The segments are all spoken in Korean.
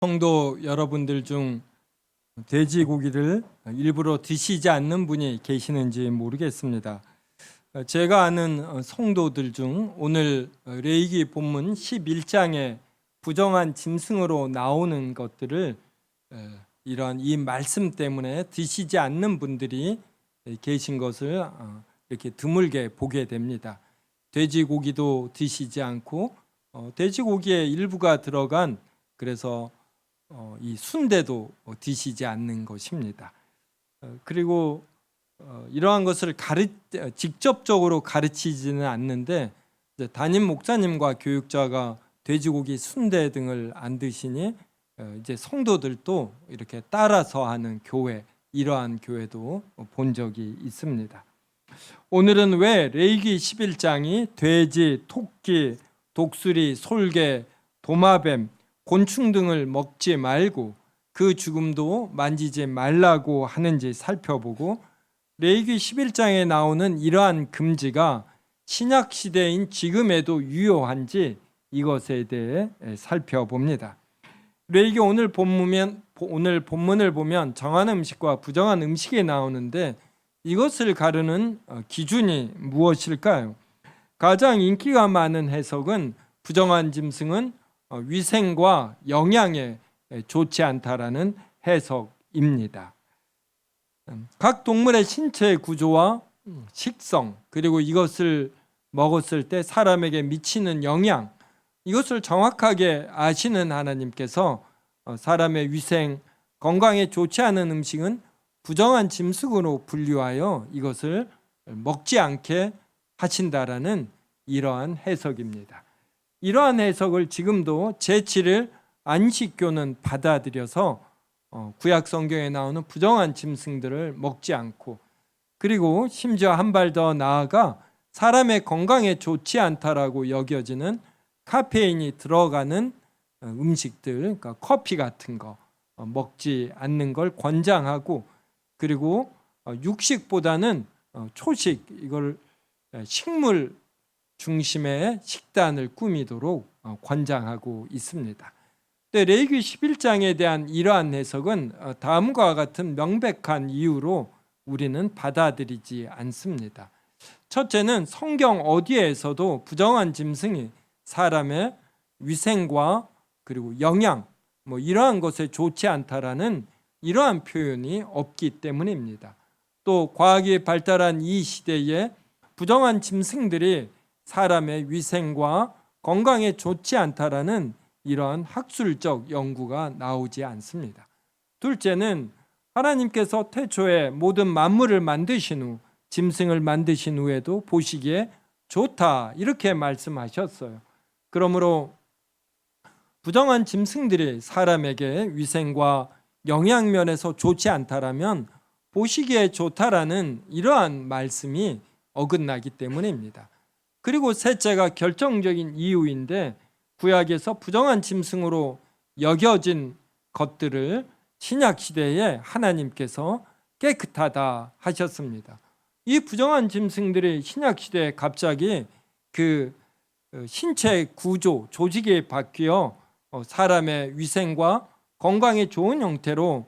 성도 여러분들 중 돼지고기를 일부러 드시지 않는 분이 계시는지 모르겠습니다. 제가 아는 성도들 중 오늘 레위기 본문 11장에 부정한 짐승으로 나오는 것들을 이런 이 말씀 때문에 드시지 않는 분들이 계신 것을 이렇게 드물게 보게 됩니다. 돼지고기도 드시지 않고 돼지고기에 일부가 들어간 그래서 이 순대도 드시지 않는 것입니다. 그리고 이러한 것을 직접적으로 가르치지는 않는데 담임 목사님과 교육자가 돼지고기, 순대 등을 안 드시니 이제 성도들도 이렇게 따라서 하는 교회, 이러한 교회도 본 적이 있습니다. 오늘은 왜 레위기 11장이 돼지, 토끼, 독수리, 솔개, 도마뱀, 곤충 등을 먹지 말고 그 죽음도 만지지 말라고 하는지 살펴보고, 레위기 11장에 나오는 이러한 금지가 신약 시대인 지금에도 유효한지 이것에 대해 살펴봅니다. 레위기 오늘 본문을 보면 정한 음식과 부정한 음식이 나오는데 이것을 가르는 기준이 무엇일까요? 가장 인기가 많은 해석은 부정한 짐승은 위생과 영양에 좋지 않다라는 해석입니다. 각 동물의 신체 구조와 식성, 그리고 이것을 먹었을 때 사람에게 미치는 영향, 이것을 정확하게 아시는 하나님께서 사람의 위생, 건강에 좋지 않은 음식은 부정한 짐승으로 분류하여 이것을 먹지 않게 하신다라는 이러한 해석입니다. 이러한 해석을 지금도 제7일 안식교는 받아들여서 구약 성경에 나오는 부정한 짐승들을 먹지 않고, 그리고 심지어 한 발 더 나아가 사람의 건강에 좋지 않다라고 여겨지는 카페인이 들어가는 음식들, 그러니까 커피 같은 거 먹지 않는 걸 권장하고, 그리고 육식보다는 초식, 이걸 식물 중심의 식단을 꾸미도록 권장하고 있습니다. 레위기 11장에 대한 이러한 해석은 다음과 같은 명백한 이유로 우리는 받아들이지 않습니다. 첫째는 성경 어디에서도 부정한 짐승이 사람의 위생과 그리고 영양 이러한 것에 좋지 않다라는 이러한 표현이 없기 때문입니다. 또 과학이 발달한 이 시대에 부정한 짐승들이 사람의 위생과 건강에 좋지 않다라는 이러한 학술적 연구가 나오지 않습니다. 둘째는 하나님께서 태초에 모든 만물을 만드신 후 짐승을 만드신 후에도 보시기에 좋다 이렇게 말씀하셨어요. 그러므로 부정한 짐승들이 사람에게 위생과 영양면에서 좋지 않다라면 보시기에 좋다라는 이러한 말씀이 어긋나기 때문입니다. 그리고 셋째가 결정적인 이유인데, 구약에서 부정한 짐승으로 여겨진 것들을 신약 시대에 하나님께서 깨끗하다 하셨습니다. 이 부정한 짐승들이 신약 시대에 갑자기 그 신체 구조, 조직이 바뀌어 사람의 위생과 건강에 좋은 형태로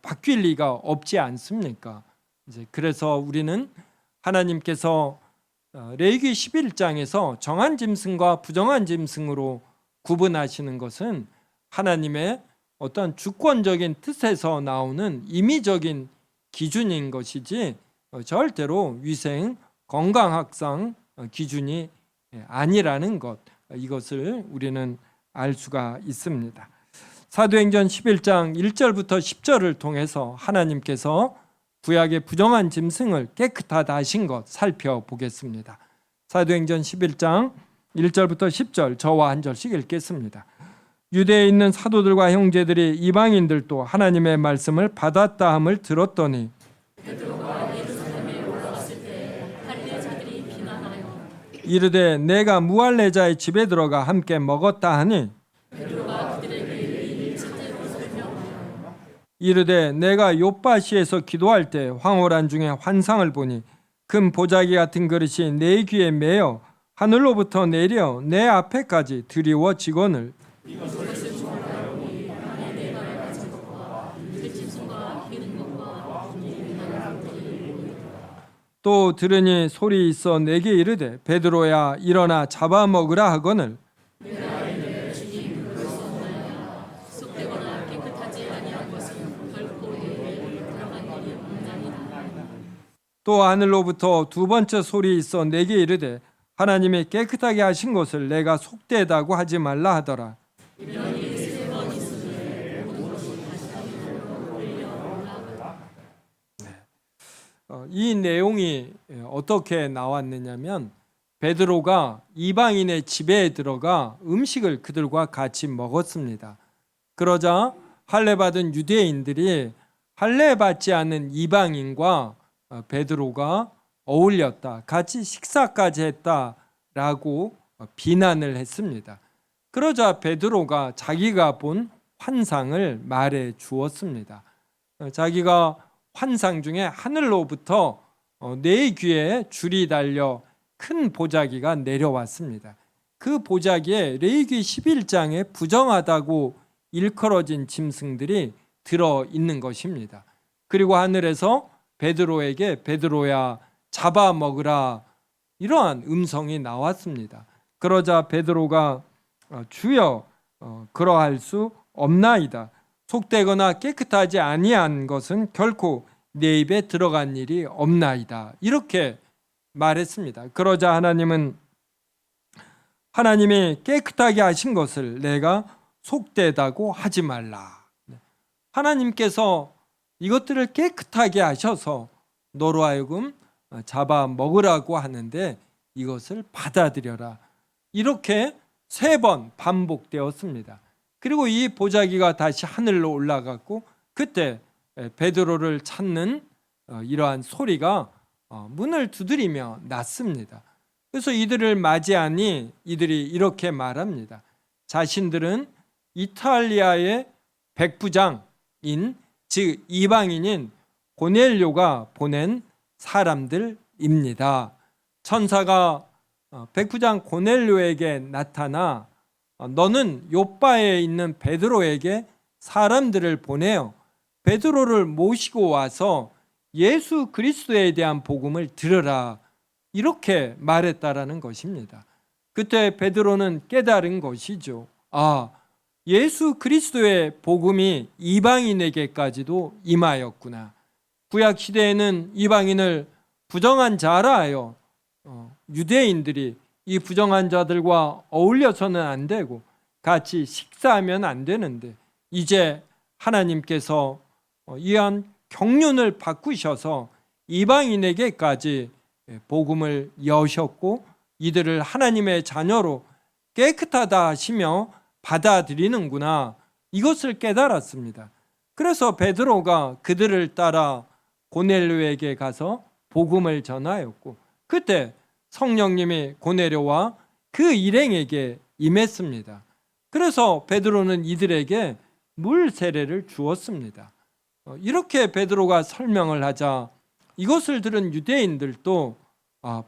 바뀔 리가 없지 않습니까? 그래서 우리는 하나님께서 레위기 11장에서 정한 짐승과 부정한 짐승으로 구분하시는 것은 하나님의 어떤 주권적인 뜻에서 나오는 임의적인 기준인 것이지 절대로 위생, 건강학상 기준이 아니라는 것, 이것을 우리는 알 수가 있습니다. 사도행전 11장 1절부터 10절을 통해서 하나님께서 구약의 부정한 짐승을 깨끗하다 하신 것 살펴보겠습니다. 사도행전 11장 1절부터 10절 저와 한 절씩 읽겠습니다. 유대에 있는 사도들과 형제들이 이방인들도 하나님의 말씀을 받았다 함을 들었더니 이르되 내가 무할례자의 집에 들어가 함께 먹었다 하니, 이르되 내가 욥바시에서 기도할 때 황홀한 중에 환상을 보니 금 보자기 같은 그릇이 내 귀에 매어 하늘로부터 내려 내 앞에까지 드리워지거늘 또 들으니 소리 있어 내게 이르되 베드로야 일어나 잡아먹으라 하거늘 속되거나 깨끗하지 아니한 것은 결코 내게 들어간 일이 없나이다. 또 하늘로부터 두 번째 소리 있어 내게 이르되 하나님이 깨끗하게 하신 것을 내가 속되다고 하지 말라 하더라. 이 내용이 어떻게 나왔느냐면 베드로가 이방인의 집에 들어가 음식을 그들과 같이 먹었습니다. 그러자 할례받은 유대인들이 할례받지 않은 이방인과 베드로가 어울렸다, 같이 식사까지 했다라고 비난을 했습니다. 그러자 베드로가 자기가 본 환상을 말해 주었습니다. 자기가 환상 중에 하늘로부터 네 귀에 줄이 달려 큰 보자기가 내려왔습니다. 그 보자기에 레위기 11장에 부정하다고 일컬어진 짐승들이 들어 있는 것입니다. 그리고 하늘에서 베드로에게 베드로야 잡아먹으라 이러한 음성이 나왔습니다. 그러자 베드로가 주여 그러할 수 없나이다. 속되거나 깨끗하지 아니한 것은 결코 내 입에 들어간 일이 없나이다. 이렇게 말했습니다. 그러자 하나님이 깨끗하게 하신 것을 내가 속되다고 하지 말라. 하나님께서 이것들을 깨끗하게 하셔서 너로 하여금 잡아 먹으라고 하는데 이것을 받아들여라. 이렇게 3번 반복되었습니다. 그리고 이 보자기가 다시 하늘로 올라갔고 그때 베드로를 찾는 이러한 소리가 문을 두드리며 났습니다. 그래서 이들을 맞이하니 이들이 이렇게 말합니다. 자신들은 이탈리아의 백부장인 즉 이방인인 고넬료가 보낸 사람들입니다. 천사가 백부장 고넬료에게 나타나 너는 요빠에 있는 베드로에게 사람들을 보내어 베드로를 모시고 와서 예수 그리스도에 대한 복음을 들으라 이렇게 말했다라는 것입니다. 그때 베드로는 깨달은 것이죠. 예수 그리스도의 복음이 이방인에게까지도 임하였구나. 구약 시대에는 이방인을 부정한 자라 하여 유대인들이 이 부정한 자들과 어울려서는 안 되고 같이 식사하면 안 되는데 이제 하나님께서 이러한 경륜을 바꾸셔서 이방인에게까지 복음을 여셨고 이들을 하나님의 자녀로 깨끗하다 하시며 받아들이는구나 이것을 깨달았습니다. 그래서 베드로가 그들을 따라 고넬료에게 가서 복음을 전하였고 그때 성령님이 고넬료와 그 일행에게 임했습니다. 그래서 베드로는 이들에게 물 세례를 주었습니다. 이렇게 베드로가 설명을 하자 이것을 들은 유대인들도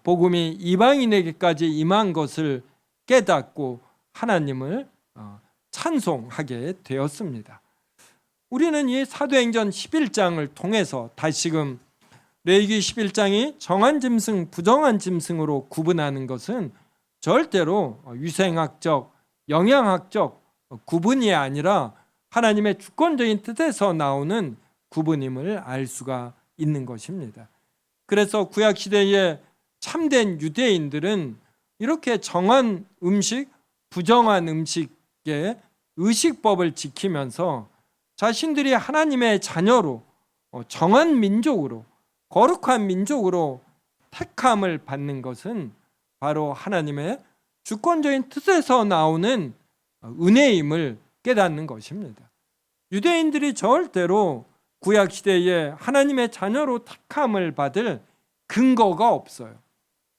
복음이 이방인에게까지 임한 것을 깨닫고 하나님을 찬송하게 되었습니다. 우리는 이 사도행전 11장을 통해서 다시금 레위기 11장이 정한 짐승, 부정한 짐승으로 구분하는 것은 절대로 위생학적, 영양학적 구분이 아니라 하나님의 주권적인 뜻에서 나오는 구분임을 알 수가 있는 것입니다. 그래서 구약시대에 참된 유대인들은 이렇게 정한 음식, 부정한 음식의 의식법을 지키면서 자신들이 하나님의 자녀로 정한 민족으로 거룩한 민족으로 택함을 받는 것은 바로 하나님의 주권적인 뜻에서 나오는 은혜임을 깨닫는 것입니다. 유대인들이 절대로 구약시대에 하나님의 자녀로 택함을 받을 근거가 없어요.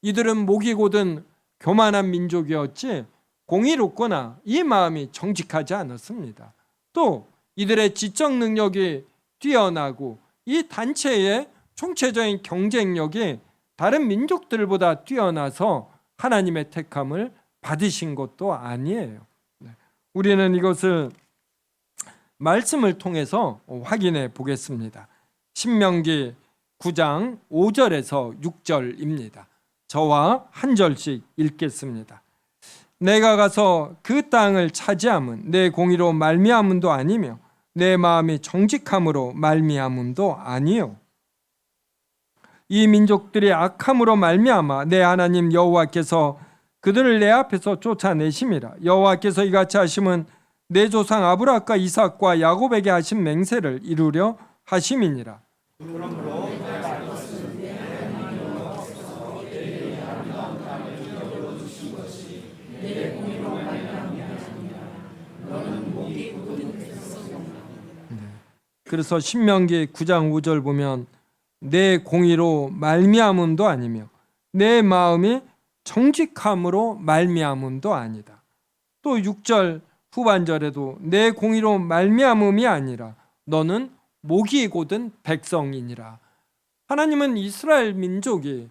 이들은 목이 곧은 교만한 민족이었지 공의롭거나 이 마음이 정직하지 않았습니다. 또 이들의 지적 능력이 뛰어나고 이 단체의 총체적인 경쟁력이 다른 민족들보다 뛰어나서 하나님의 택함을 받으신 것도 아니에요. 우리는 이것을 말씀을 통해서 확인해 보겠습니다. 신명기 9장 5절에서 6절입니다. 저와 한 절씩 읽겠습니다. 내가 가서 그 땅을 차지함은 내 공의로 말미암음도 아니며 내 마음이 정직함으로 말미암음도 아니요 이 민족들이 악함으로 말미암아 내 하나님 여호와께서 그들을 내 앞에서 쫓아내심이라. 여호와께서 이같이 하심은 내 조상 아브라함과 이삭과 야곱에게 하신 맹세를 이루려 하심이니라. 그래서 신명기 9장 5절 보면 내 공의로 말미암음도 아니며 내 마음이 정직함으로 말미암음도 아니다. 또 6절 후반절에도 내 공의로 말미암음이 아니라 너는 목이 곧은 백성이니라. 하나님은 이스라엘 민족이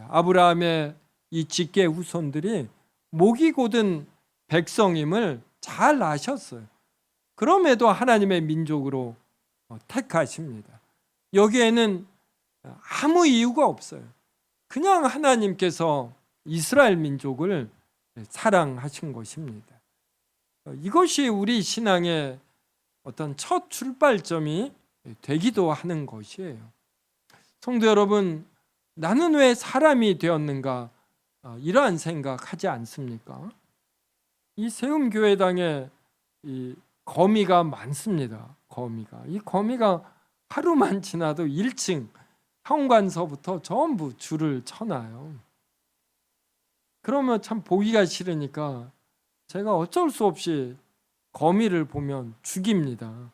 아브라함의 이 직계 후손들이 목이 곧은 백성임을 잘 아셨어요. 그럼에도 하나님의 민족으로 택하십니다. 여기에는 아무 이유가 없어요. 그냥 하나님께서 이스라엘 민족을 사랑하신 것입니다. 이것이 우리 신앙의 어떤 첫 출발점이 되기도 하는 것이에요. 성도 여러분, 나는 왜 사람이 되었는가? 이러한 생각하지 않습니까? 이 세움교회당에 이 거미가 많습니다. 이 거미가 하루만 지나도 1층 현관서부터 전부 줄을 쳐놔요. 그러면 참 보기가 싫으니까 제가 어쩔 수 없이 거미를 보면 죽입니다.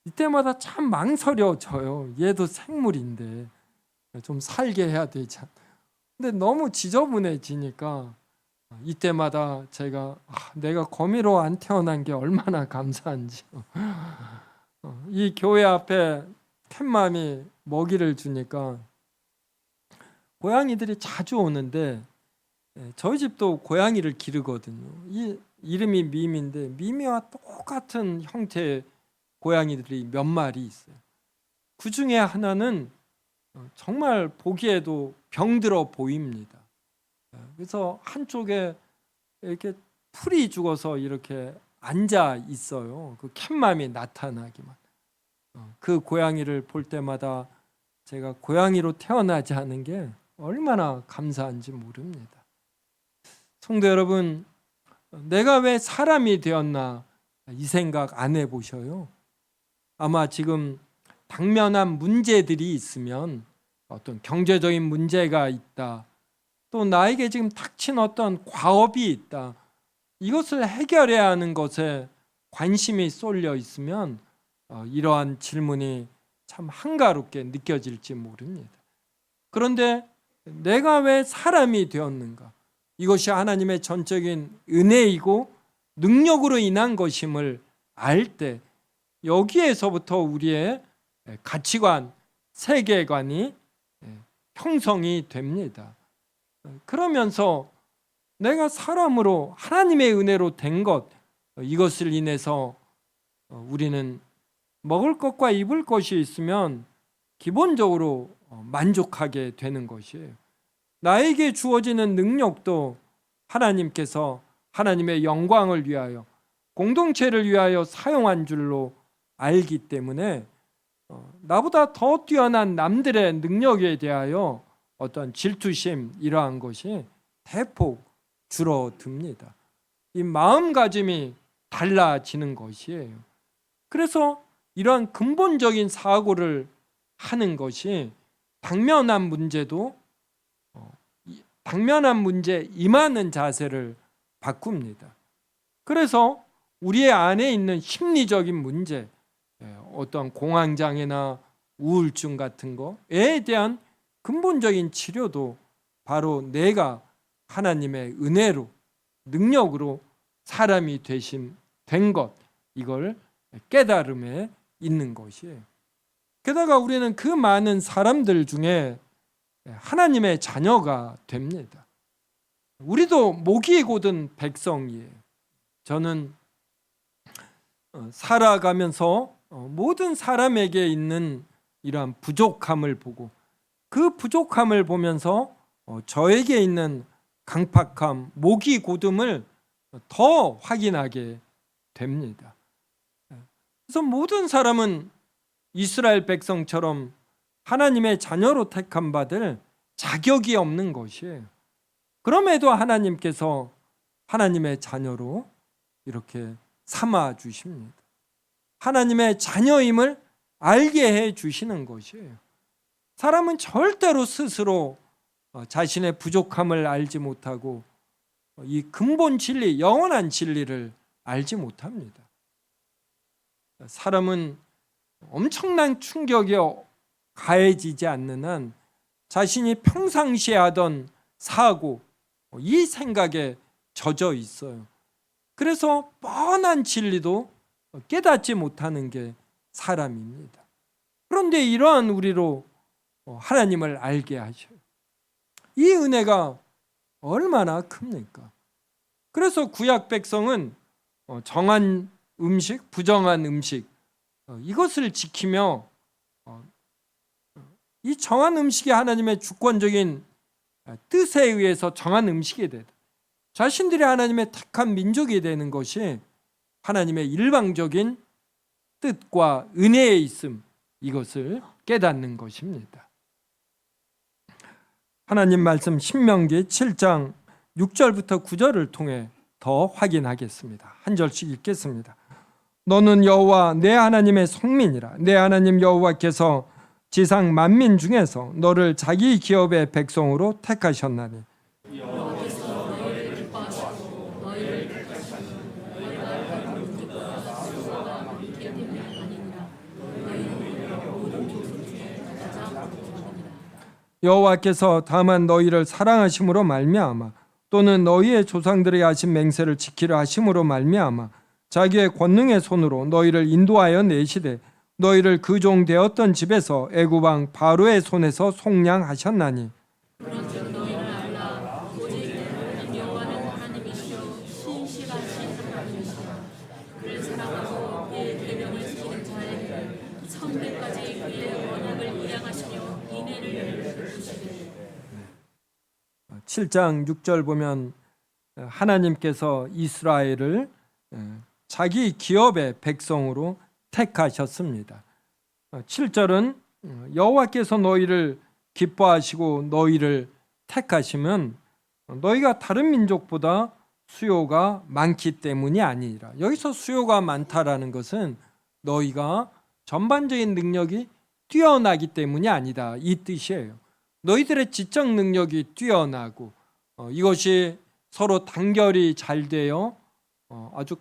이때마다 참 망설여져요. 얘도 생물인데 좀 살게 해야 되지. 근데 너무 지저분해지니까 이때마다 제가 내가 거미로 안 태어난 게 얼마나 감사한지. 이 교회 앞에 캣맘이 먹이를 주니까 고양이들이 자주 오는데 저희 집도 고양이를 기르거든요. 이 이름이 미미인데 미미와 똑같은 형태의 고양이들이 몇 마리 있어요. 그 중에 하나는 정말 보기에도 병들어 보입니다. 그래서 한쪽에 이렇게 풀이 죽어서 이렇게 앉아 있어요. 그 캣맘이 나타나기만. 그 고양이를 볼 때마다 제가 고양이로 태어나지 않은 게 얼마나 감사한지 모릅니다. 성도 여러분, 내가 왜 사람이 되었나 이 생각 안 해보셔요? 아마 지금 당면한 문제들이 있으면 어떤 경제적인 문제가 있다, 또 나에게 지금 닥친 어떤 과업이 있다, 이것을 해결해야 하는 것에 관심이 쏠려 있으면 이러한 질문이 참 한가롭게 느껴질지 모릅니다. 그런데 내가 왜 사람이 되었는가? 이것이 하나님의 전적인 은혜이고 능력으로 인한 것임을 알 때 여기에서부터 우리의 가치관, 세계관이 형성이 됩니다. 그러면서 내가 사람으로 하나님의 은혜로 된 것, 이것을 인해서 우리는 먹을 것과 입을 것이 있으면 기본적으로 만족하게 되는 것이에요. 나에게 주어지는 능력도 하나님께서 하나님의 영광을 위하여, 공동체를 위하여 사용한 줄로 알기 때문에 나보다 더 뛰어난 남들의 능력에 대하여 어떤 질투심, 이러한 것이 대폭 줄어듭니다. 이 마음가짐이 달라지는 것이에요. 그래서 이러한 근본적인 사고를 하는 것이 당면한 문제도 당면한 문제 임하는 자세를 바꿉니다. 그래서 우리의 안에 있는 심리적인 문제, 어떤 공황장애나 우울증 같은 거에 대한 근본적인 치료도 바로 내가 하나님의 은혜로, 능력으로 사람이 된 것, 이걸 깨달음에 있는 것이에요. 게다가 우리는 그 많은 사람들 중에 하나님의 자녀가 됩니다. 우리도 목이 곧은 백성이에요. 저는 살아가면서 모든 사람에게 있는 이러한 부족함을 보고 그 부족함을 보면서 저에게 있는 강팍함, 목이 고듦을 더 확인하게 됩니다. 그래서 모든 사람은 이스라엘 백성처럼 하나님의 자녀로 택함 받을 자격이 없는 것이에요. 그럼에도 하나님께서 하나님의 자녀로 이렇게 삼아 주십니다. 하나님의 자녀임을 알게 해 주시는 것이에요. 사람은 절대로 스스로 자신의 부족함을 알지 못하고 이 근본 진리, 영원한 진리를 알지 못합니다. 사람은 엄청난 충격이 가해지지 않는 한 자신이 평상시에 하던 사고, 이 생각에 젖어 있어요. 그래서 뻔한 진리도 깨닫지 못하는 게 사람입니다. 그런데 이러한 우리로 하나님을 알게 하셔요. 이 은혜가 얼마나 큽니까? 그래서 구약 백성은 정한 음식, 부정한 음식, 이것을 지키며 이 정한 음식이 하나님의 주권적인 뜻에 의해서 정한 음식이 되다. 자신들이 하나님의 택한 민족이 되는 것이 하나님의 일방적인 뜻과 은혜에 있음, 이것을 깨닫는 것입니다. 하나님 말씀 신명기 7장 6절부터 9절을 통해 더 확인하겠습니다. 한 절씩 읽겠습니다. 너는 여호와 내 하나님의 성민이라. 내 하나님 여호와께서 지상 만민 중에서 너를 자기 기업의 백성으로 택하셨나니 여호와께서 너희를 기뻐하시고 너희를 택하시고 너희가 기뻐하시고 수고가 많기 때문이 아니니라. 너희는 모든 족속 중에 가장 복종하니라. 여호와께서 다만 너희를 사랑하심으로 말미암아 또는 너희의 조상들에게 하신 맹세를 지키려 하심으로 말미암아 자기의 권능의 손으로 너희를 인도하여 내시되 너희를 그 종 되었던 집에서 애굽 왕 바로의 손에서 속량하셨나니 그런즉 너희를 알라. 오직 여호와는 하나님이시요 신실하신 하나님이시라. 그를 사랑하고 그의 계명을 지키는 자에게 천대까지 그의 언약을 이행하시며 인애를 베푸시되. 7장 6절 보면 하나님께서 이스라엘을 자기 기업의 백성으로 택하셨습니다. 7절은 여호와께서 너희를 기뻐하시고 너희를 택하시면 너희가 다른 민족보다 수요가 많기 때문이 아니라, 여기서 수요가 많다라는 것은 너희가 전반적인 능력이 뛰어나기 때문이 아니다, 이 뜻이에요. 너희들의 지적 능력이 뛰어나고 이것이 서로 단결이 잘 되어 아주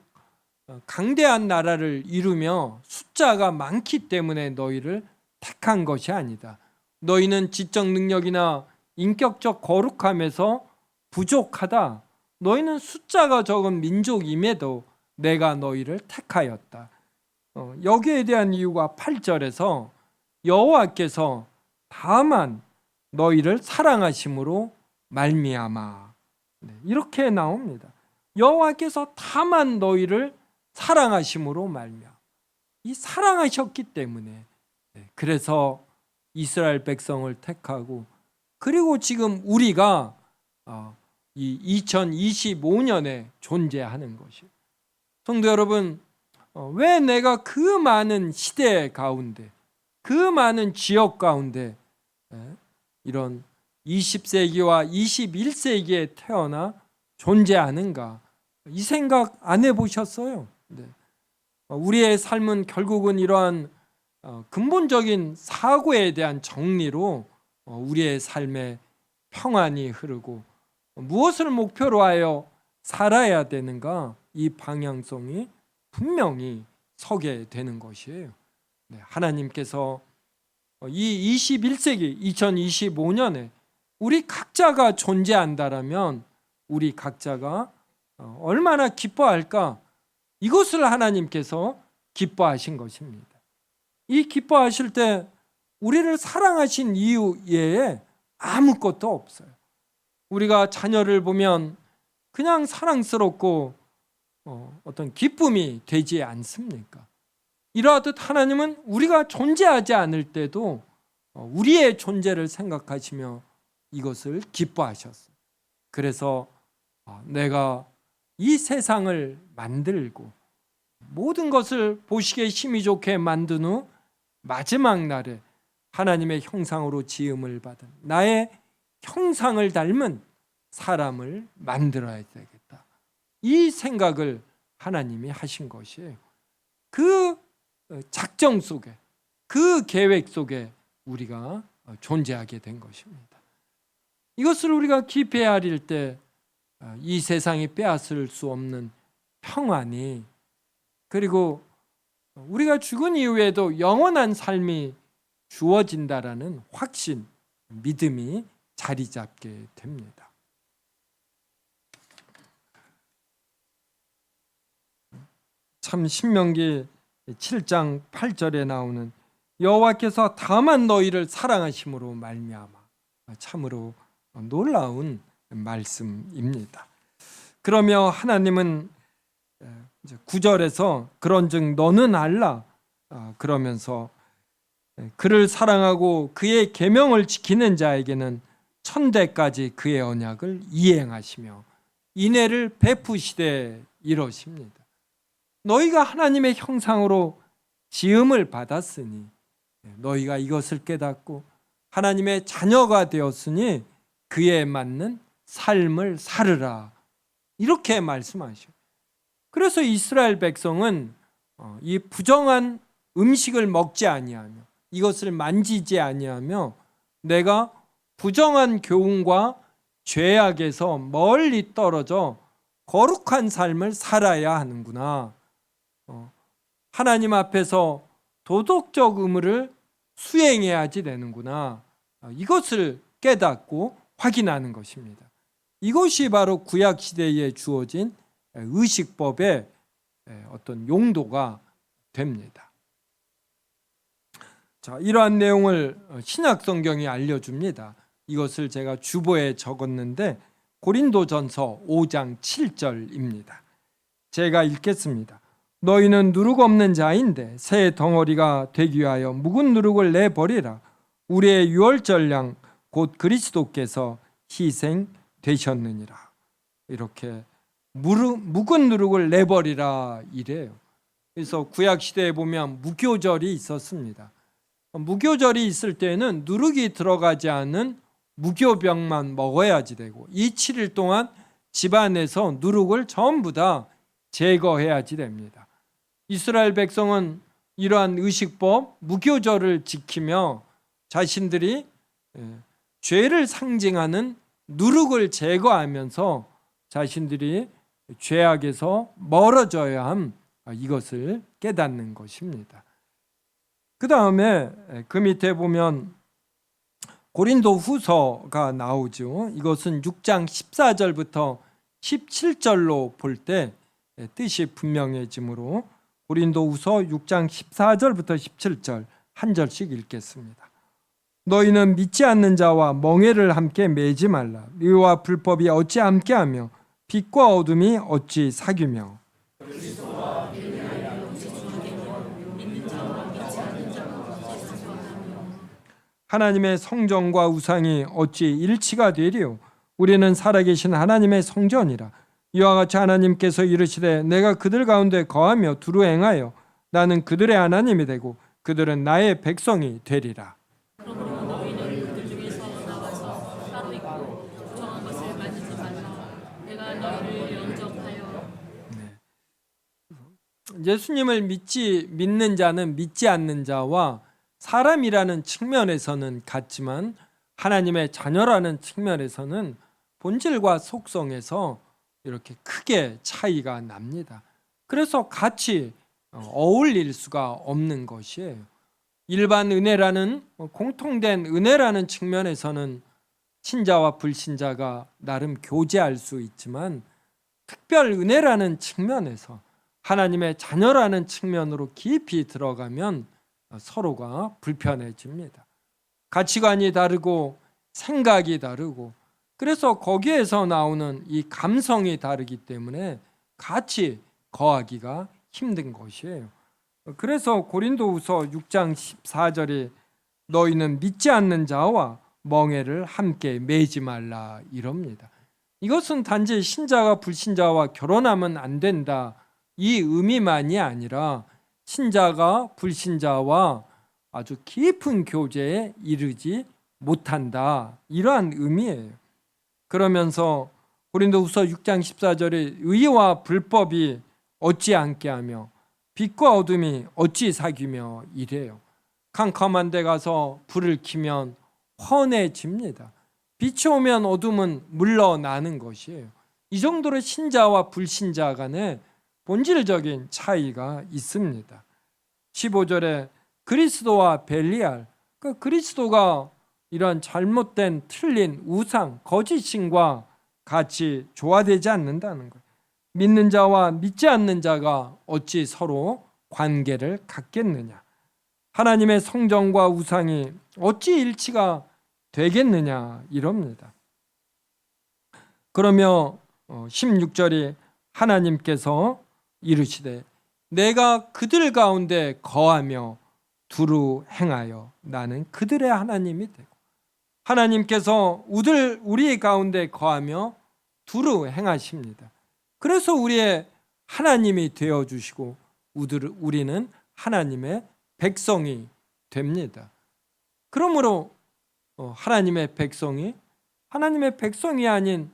강대한 나라를 이루며 숫자가 많기 때문에 너희를 택한 것이 아니다. 너희는 지적 능력이나 인격적 거룩함에서 부족하다. 너희는 숫자가 적은 민족임에도 내가 너희를 택하였다. 여기에 대한 이유가 8절에서 여호와께서 다만 너희를 사랑하심으로 말미암아, 이렇게 나옵니다. 여호와께서 다만 너희를 사랑하심으로 말미암아, 이 사랑하셨기 때문에 그래서 이스라엘 백성을 택하고, 그리고 지금 우리가 이 2025년에 존재하는 것이에요. 성도 여러분, 왜 내가 그 많은 시대 가운데, 그 많은 지역 가운데 이런 20세기와 21세기에 태어나 존재하는가, 이 생각 안 해보셨어요? 우리의 삶은 결국은 이러한 근본적인 사고에 대한 정리로 우리의 삶에 평안이 흐르고 무엇을 목표로 하여 살아야 되는가, 이 방향성이 분명히 서게 되는 것이에요. 하나님께서 이 21세기 2025년에 우리 각자가 존재한다라면 우리 각자가 얼마나 기뻐할까, 이것을 하나님께서 기뻐하신 것입니다. 이 기뻐하실 때 우리를 사랑하신 이유 외에 아무것도 없어요. 우리가 자녀를 보면 그냥 사랑스럽고 어떤 기쁨이 되지 않습니까? 이러하듯 하나님은 우리가 존재하지 않을 때도 우리의 존재를 생각하시며 이것을 기뻐하셨어요. 그래서 내가 이 세상을 만들고 모든 것을 보시기에 힘이 좋게 만든 후 마지막 날에 하나님의 형상으로 지음을 받은 나의 형상을 닮은 사람을 만들어야 되겠다. 이 생각을 하나님이 하신 것이에요. 그 작정 속에, 그 계획 속에 우리가 존재하게 된 것입니다. 이것을 우리가 깊이 헤아릴 때 이 세상이 빼앗을 수 없는 평안이, 그리고 우리가 죽은 이후에도 영원한 삶이 주어진다라는 확신, 믿음이 자리 잡게 됩니다. 참 신명기 7장 8절에 나오는 여호와께서 다만 너희를 사랑하심으로 말미암아, 참으로 놀라운 말씀입니다. 그러며 하나님은 9절에서 그런즉 너는 알라 그러면서 그를 사랑하고 그의 계명을 지키는 자에게는 천대까지 그의 언약을 이행하시며 인애를 베푸시되 이러십니다. 너희가 하나님의 형상으로 지음을 받았으니 너희가 이것을 깨닫고 하나님의 자녀가 되었으니 그에 맞는 삶을 살으라, 이렇게 말씀하셔요. 그래서 이스라엘 백성은 이 부정한 음식을 먹지 아니하며 이것을 만지지 아니하며 내가 부정한 교훈과 죄악에서 멀리 떨어져 거룩한 삶을 살아야 하는구나, 하나님 앞에서 도덕적 의무를 수행해야지 되는구나, 이것을 깨닫고 확인하는 것입니다. 이것이 바로 구약 시대에 주어진 의식법의 어떤 용도가 됩니다. 자, 이러한 내용을 신약 성경이 알려줍니다. 이것을 제가 주보에 적었는데 고린도전서 5장 7절입니다. 제가 읽겠습니다. 너희는 누룩 없는 자인데 새 덩어리가 되기 위하여 묵은 누룩을 내버리라. 우리의 유월절 양 곧 그리스도께서 희생되셨느니라. 이렇게 묵은 누룩을 내버리라 이래요. 그래서 구약 시대에 보면 무교절이 있었습니다. 무교절이 있을 때는 누룩이 들어가지 않은 무교병만 먹어야지 되고 이 7일 동안 집안에서 누룩을 전부 다 제거해야지 됩니다. 이스라엘 백성은 이러한 의식법 무교절을 지키며 자신들이 죄를 상징하는 누룩을 제거하면서 자신들이 죄악에서 멀어져야 함, 이것을 깨닫는 것입니다. 그 다음에 그 밑에 보면 고린도 후서가 나오죠. 이것은 6장 14절부터 17절로 볼 때 뜻이 분명해지므로 고린도 후서 6장 14절부터 17절 한 절씩 읽겠습니다. 너희는 믿지 않는 자와 멍에를 함께 매지 말라. 의와 불법이 어찌 함께하며 빛과 어둠이 어찌 사귀며 하나님의 성전과 우상이 어찌 일치가 되리요. 우리는 살아계신 하나님의 성전이라. 이와 같이 하나님께서 이르시되 내가 그들 가운데 거하며 두루 행하여 나는 그들의 하나님이 되고 그들은 나의 백성이 되리라. 그러므로 너희는 그들 중에서 나와서 따로 있고 부정한 것을 만지지 말라. 내가 너희를 영접하여 예수님을 믿는 자는 믿지 않는 자와 사람이라는 측면에서는 같지만 하나님의 자녀라는 측면에서는 본질과 속성에서 이렇게 크게 차이가 납니다. 그래서 같이 어울릴 수가 없는 것이에요. 일반 은혜라는 공통된 은혜라는 측면에서는 신자와 불신자가 나름 교제할 수 있지만 특별 은혜라는 측면에서 하나님의 자녀라는 측면으로 깊이 들어가면 서로가 불편해집니다. 가치관이 다르고 생각이 다르고 그래서 거기에서 나오는 이 감성이 다르기 때문에 같이 거하기가 힘든 것이에요. 그래서 고린도후서 6장 14절에 너희는 믿지 않는 자와 멍에를 함께 매지 말라 이럽니다. 이것은 단지 신자가 불신자와 결혼하면 안 된다 이 의미만이 아니라 신자가 불신자와 아주 깊은 교제에 이르지 못한다 이러한 의미예요. 그러면서 고린도후서 6장 14절에 의와 불법이 어찌 함께 하며 빛과 어둠이 어찌 사귀며 이래요. 캄캄한 데 가서 불을 켜면 환해집니다. 빛이 오면 어둠은 물러나는 것이에요. 이 정도로 신자와 불신자 간에 본질적인 차이가 있습니다. 15절에 그리스도와 벨리알, 그리스도가 이런 잘못된 틀린 우상, 거짓신과 같이 조화되지 않는다는 거예요. 믿는 자와 믿지 않는 자가 어찌 서로 관계를 갖겠느냐. 하나님의 성전과 우상이 어찌 일치가 되겠느냐 이럽니다. 그러며 16절이 하나님께서 이르시되 내가 그들 가운데 거하며 두루 행하여 나는 그들의 하나님이 되고, 하나님께서 우리 가운데 거하며 두루 행하십니다. 그래서 우리의 하나님이 되어주시고 우리는 하나님의 백성이 됩니다. 그러므로 하나님의 백성이 아닌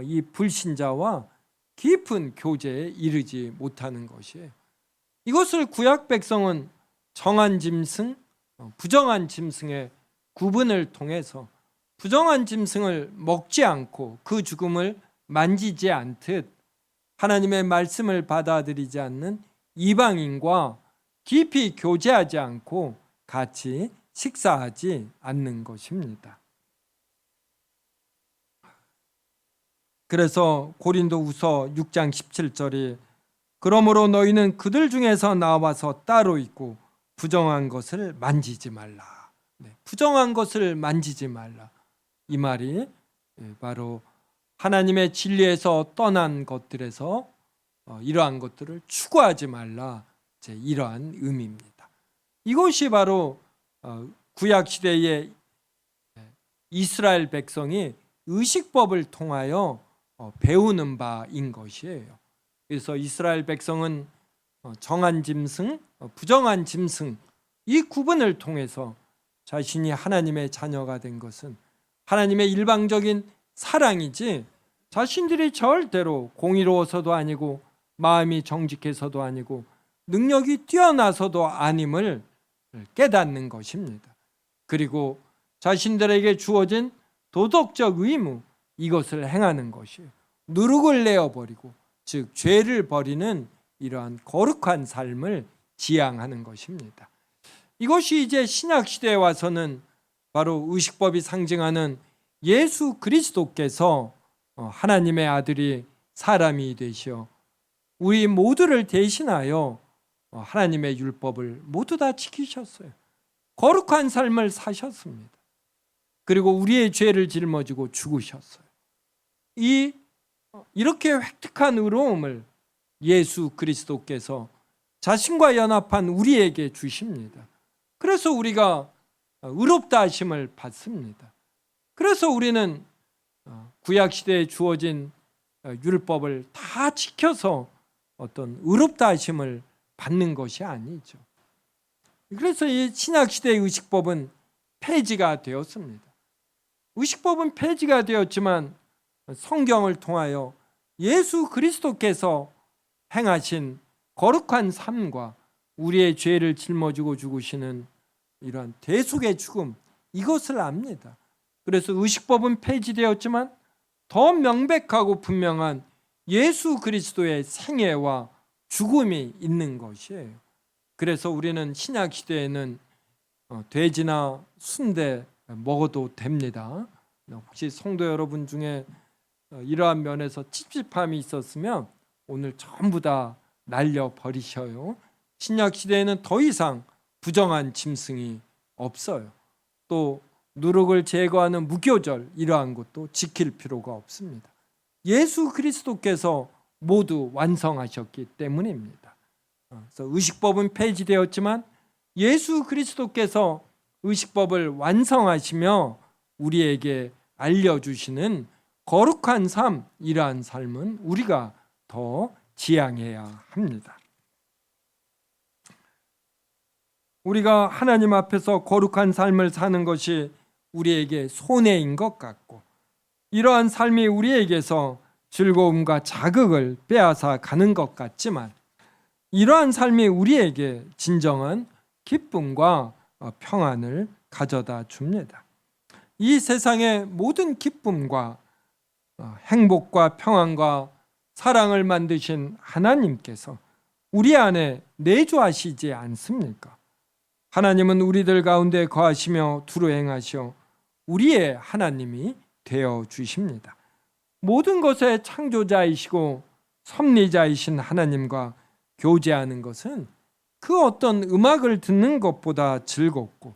이 불신자와 깊은 교제에 이르지 못하는 것이에요. 이것을 구약 백성은 정한 짐승, 부정한 짐승의 구분을 통해서 부정한 짐승을 먹지 않고 그 죽음을 만지지 않듯 하나님의 말씀을 받아들이지 않는 이방인과 깊이 교제하지 않고 같이 식사하지 않는 것입니다. 그래서 고린도후서 6장 17절이 그러므로 너희는 그들 중에서 나와서 따로 있고 부정한 것을 만지지 말라. 부정한 것을 만지지 말라. 이 말이 바로 하나님의 진리에서 떠난 것들에서 이러한 것들을 추구하지 말라. 이러한 의미입니다. 이것이 바로 구약 시대의 이스라엘 백성이 의식법을 통하여 배우는 바인 것이에요. 그래서 이스라엘 백성은 정한 짐승, 부정한 짐승 이 구분을 통해서 자신이 하나님의 자녀가 된 것은 하나님의 일방적인 사랑이지 자신들이 절대로 공의로워서도 아니고 마음이 정직해서도 아니고 능력이 뛰어나서도 아님을 깨닫는 것입니다. 그리고 자신들에게 주어진 도덕적 의무 이것을 행하는 것이에요. 누룩을 내어버리고 즉 죄를 버리는 이러한 거룩한 삶을 지향하는 것입니다. 이것이 이제 신약 시대에 와서는 바로 의식법이 상징하는 예수 그리스도께서 하나님의 아들이 사람이 되시어 우리 모두를 대신하여 하나님의 율법을 모두 다 지키셨어요. 거룩한 삶을 사셨습니다. 그리고 우리의 죄를 짊어지고 죽으셨어요. 이렇게 획득한 의로움을 예수 그리스도께서 자신과 연합한 우리에게 주십니다. 그래서 우리가 의롭다 하심을 받습니다. 그래서 우리는 구약시대에 주어진 율법을 다 지켜서 어떤 의롭다 하심을 받는 것이 아니죠. 그래서 이 신약시대의 의식법은 폐지가 되었습니다. 의식법은 폐지가 되었지만 성경을 통하여 예수 그리스도께서 행하신 거룩한 삶과 우리의 죄를 짊어지고 죽으시는 이러한 대속의 죽음 이것을 압니다. 그래서 의식법은 폐지되었지만 더 명백하고 분명한 예수 그리스도의 생애와 죽음이 있는 것이에요. 그래서 우리는 신약 시대에는 돼지나 순대 먹어도 됩니다. 혹시 성도 여러분 중에 이러한 면에서 찝찝함이 있었으면 오늘 전부 다 날려버리셔요. 신약 시대에는 더 이상 부정한 짐승이 없어요. 또 누룩을 제거하는 무교절 이러한 것도 지킬 필요가 없습니다. 예수 그리스도께서 모두 완성하셨기 때문입니다. 그래서 의식법은 폐지되었지만 예수 그리스도께서 의식법을 완성하시며 우리에게 알려주시는 거룩한 삶, 이러한 삶은 우리가 더 지향해야 합니다. 우리가 하나님 앞에서 거룩한 삶을 사는 것이 우리에게 손해인 것 같고, 이러한 삶이 우리에게서 즐거움과 자극을 빼앗아 가는 것 같지만, 이러한 삶이 우리에게 진정한 기쁨과 평안을 가져다 줍니다. 이 세상의 모든 기쁨과 행복과 평안과 사랑을 만드신 하나님께서 우리 안에 내주하시지 않습니까? 하나님은 우리들 가운데 거하시며 두루 행하시어 우리의 하나님이 되어 주십니다. 모든 것의 창조자이시고 섭리자이신 하나님과 교제하는 것은 그 어떤 음악을 듣는 것보다 즐겁고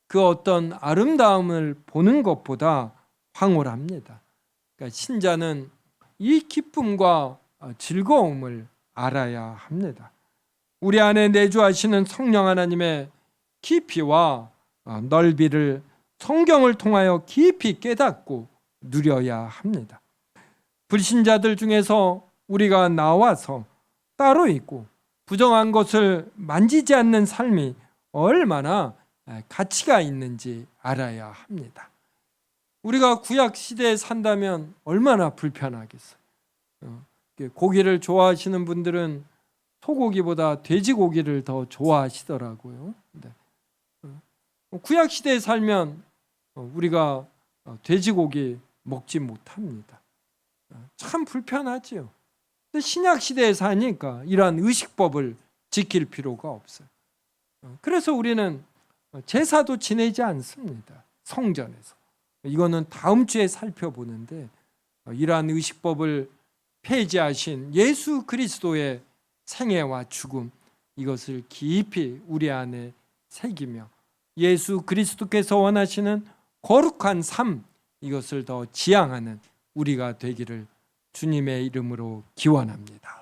그 어떤 아름다움을 보는 것보다 황홀합니다. 그러니까 신자는 이 기쁨과 즐거움을 알아야 합니다. 우리 안에 내주하시는 성령 하나님의 깊이와 넓이를 성경을 통하여 깊이 깨닫고 누려야 합니다. 불신자들 중에서 우리가 나와서 따로 있고 부정한 것을 만지지 않는 삶이 얼마나 가치가 있는지 알아야 합니다. 우리가 구약 시대에 산다면 얼마나 불편하겠어요. 고기를 좋아하시는 분들은 소고기보다 돼지고기를 더 좋아하시더라고요. 구약 시대에 살면 우리가 돼지고기 먹지 못합니다. 참 불편하지요. 근데 신약 시대에 사니까 이러한 의식법을 지킬 필요가 없어요. 그래서 우리는 제사도 지내지 않습니다. 성전에서. 이거는 다음 주에 살펴보는데, 이러한 의식법을 폐지하신 예수 그리스도의 생애와 죽음, 이것을 깊이 우리 안에 새기며 예수 그리스도께서 원하시는 거룩한 삶, 이것을 더 지향하는 우리가 되기를 주님의 이름으로 기원합니다.